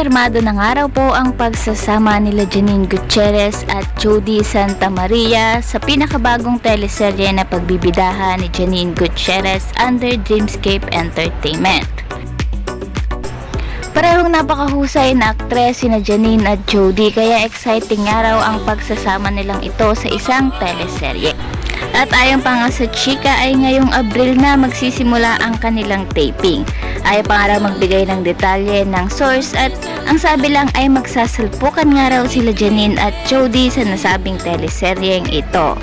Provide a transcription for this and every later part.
kumpirmado na nga raw po ang pagsasama nila Janine Gutierrez at Jody Santa Maria sa pinakabagong teleserye na pagbibidahan ni Janine Gutierrez under Dreamscape Entertainment. Parehong napakahusay na aktres sina Janine at Jody, kaya exciting nga raw ang pagsasama nilang ito sa isang teleserye. At ayon pa nga sa chika ay ngayong Abril na magsisimula ang kanilang taping. Ayaw pa nga raw magbigay ng detalye ng source at ang sabi lang ay magsasalpukan nga raw sila Janine at Jody sa nasabing teleseryeng ito.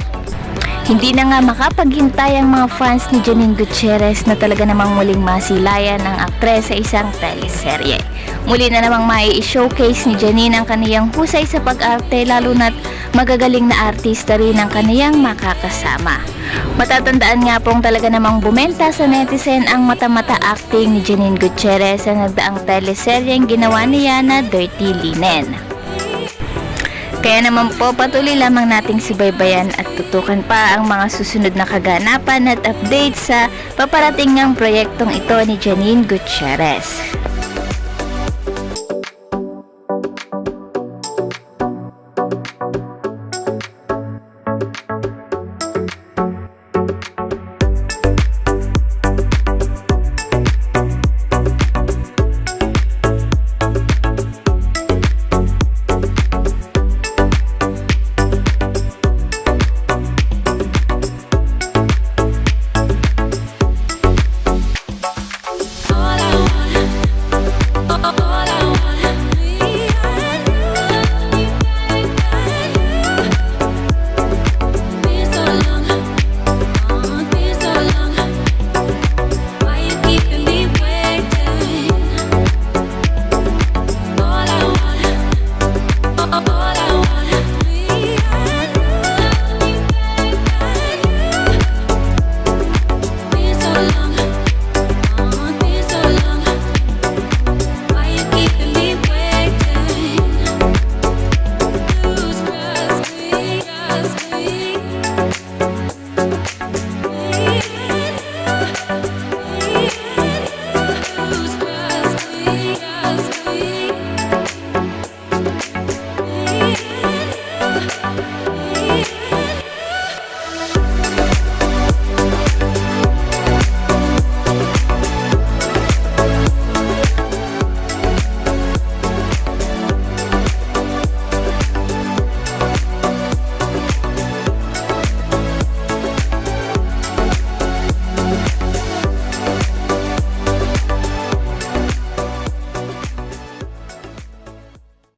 Hindi na nga makapaghintay ang mga fans ni Janine Gutierrez na talaga namang muling masilayan ng aktres sa isang teleserye. Muli na namang mai-showcase ni Janine ang kaniyang husay sa pag-arte, lalo na't magagaling na artista rin ang kaniyang makakasama. Matatandaan nga pong talaga namang bumenta sa netizen ang mata-mata acting ni Janine Gutierrez sa nagdaang teleseryeng ginawa niya na Dirty Linen. Kaya naman po patuloy lamang nating subaybayan at tutukan pa ang mga susunod na kaganapan at updates sa paparating ngang proyektong ito ni Janine Gutierrez.